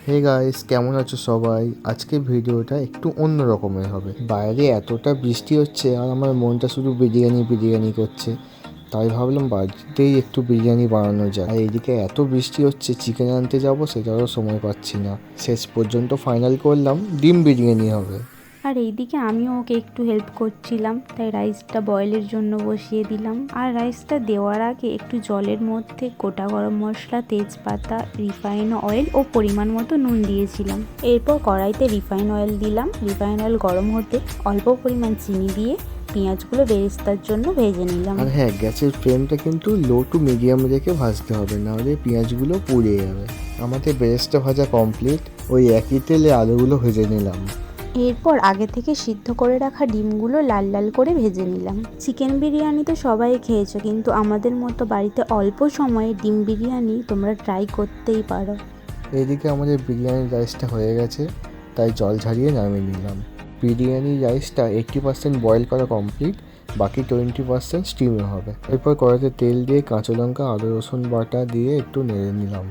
Hey guys, কেমন আছো সবাই? আজকে ভিডিওটা একটু অন্য রকমের হবে। বাইরে এতটা বৃষ্টি হচ্ছে আর আমার মনটা শুধু বিরিয়ানি বিরিয়ানি করছে, তাই ভাবলাম বাড়িতেই একটু বিরিয়ানি বানানো যায়। আর এইদিকে এত বৃষ্টি হচ্ছে, চিকেন আনতে যাবো সেটারও সময় পাচ্ছি না। শেষ পর্যন্ত ফাইনাল করলাম ডিম বিরিয়ানি হবে। আর এইদিকে আমিও ওকে একটু হেল্প করছিলাম, তাই রাইসটা বয়েলের জন্য বসিয়ে দিলাম। আর রাইসটা দেওয়ার আগে একটু জলের মধ্যে গোটা গরম মশলা, তেজপাতা, রিফাইন অয়েল ও পরিমাণ মতো নুন দিয়েছিলাম। এরপর কড়াইতে রিফাইন অয়েল দিলাম। রিফাইন অয়েল গরম হতে অল্প পরিমাণ চিনি দিয়ে পেঁয়াজগুলো বেরেস্তার জন্য ভেজে নিলাম। আর হ্যাঁ, গ্যাসের ফ্লেমটা কিন্তু লো টু মিডিয়াম রেখে ভাজতে হবে, নাহলে পেঁয়াজগুলো পুড়ে যাবে। আমাদের বেরেস্তা ভাজা কমপ্লিট। ওই একই তেলে আলুগুলো ভেজে নিলাম। এরপর আগে থেকে সিদ্ধ করে রাখা ডিমগুলো লাল লাল করে ভেজে নিলাম। চিকেন বিরিয়ানি তো সবাই খেয়েছো, কিন্তু আমাদের মতো বাড়িতে অল্প সময়ে ডিম বিরিয়ানি তোমরা ট্রাই করতেই পারো। এদিকে আমাদের বিরিয়ানির রাইসটা হয়ে গেছে, তাই জল ঝরিয়ে নামিয়ে নিলাম। বিরিয়ানির রাইসটা 80% বয়েল করা কমপ্লিট, বাকি 20% স্টিমে হবে। এরপর কড়াইতে তেল দিয়ে কাঁচা লঙ্কা, আদা রসুন বাটা দিয়ে একটু নেড়ে নিলাম।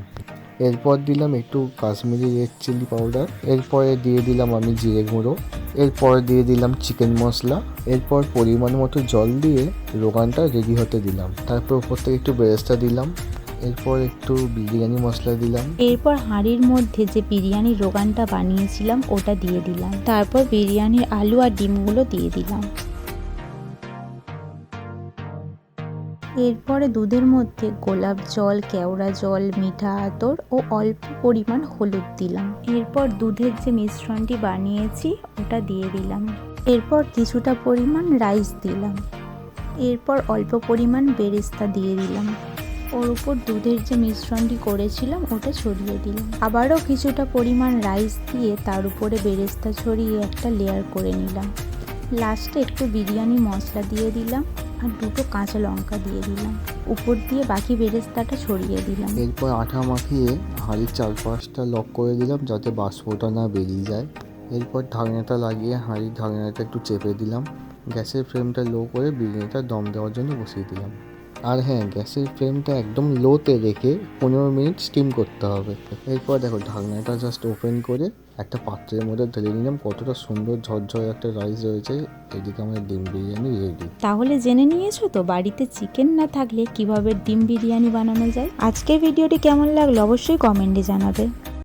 এরপর দিলাম একটু কাশ্মীরি রেড চিলি পাউডার। এরপরে দিয়ে দিলাম আমি জিরে গুঁড়ো। এরপরে দিয়ে দিলাম চিকেন মশলা। এরপর পরিমাণ মতো জল দিয়ে রোগানটা রেডি হতে দিলাম। তারপর উপর থেকে একটু বেরেস্তা দিলাম। এরপর একটু বিরিয়ানি মশলা দিলাম। এরপর হাঁড়ির মধ্যে যে বিরিয়ানির রোগানটা বানিয়েছিলাম ওটা দিয়ে দিলাম। তারপর বিরিয়ানির আলু আর ডিমগুলো দিয়ে দিলাম। এরপরে দুধের মধ্যে গোলাপ জল, কেওড়া জল, মিঠা আতর ও অল্প পরিমাণ হলুদ দিলাম। এরপর দুধের যে মিশ্রণটি বানিয়েছি ওটা দিয়ে দিলাম। এরপর কিছুটা পরিমাণ রাইস দিলাম। এরপর অল্প পরিমাণ বেরেস্তা দিয়ে দিলাম। ওর উপর দুধের যে মিশ্রণটি করেছিলাম ওটা ছড়িয়ে দিলাম। আবারও কিছুটা পরিমাণ রাইস দিয়ে তার উপরে বেরেস্তা ছড়িয়ে একটা লেয়ার করে নিলাম। লাস্টে একটু বিরিয়ানি মশলা দিয়ে দিলাম আর দুটো কাঁচা লঙ্কা দিয়ে দিলাম। উপর দিয়ে বাকি বেরেস্তাটা ছড়িয়ে দিলাম। এরপর আঠা মাখিয়ে হাঁড়ির চারপাশটা লক করে দিলাম, যাতে বাষ্পটা না বেরিয়ে যায়। এরপর ঢাকনাটা লাগিয়ে হাঁড়ির ঢাকনাটা একটু চেপে দিলাম। গ্যাসের ফ্লেমটা লো করে বিরিয়ানিটা দম দেওয়ার জন্য বসিয়ে দিলাম। আর হ্যাঁ, গ্যাসের ফ্লেমটা একদম লোতে রেখে 15 মিনিট স্টিম করতে হবে। এরপর দেখো, ঢাকনাটা জাস্ট ওপেন করে একটা পাত্রের মধ্যে ঢেলে নিলাম। কতটা সুন্দর ঝরঝরে একটা রাইস রয়েছে। এদিকে আমাদের ডিম বিরিয়ানি রেডি। তাহলে জেনে নিয়েছো তো বাড়িতে চিকেন না থাকলে কিভাবে ডিম বিরিয়ানি বানানো যায়। আজকের ভিডিওটি কেমন লাগলো অবশ্যই কমেন্টে জানাবে।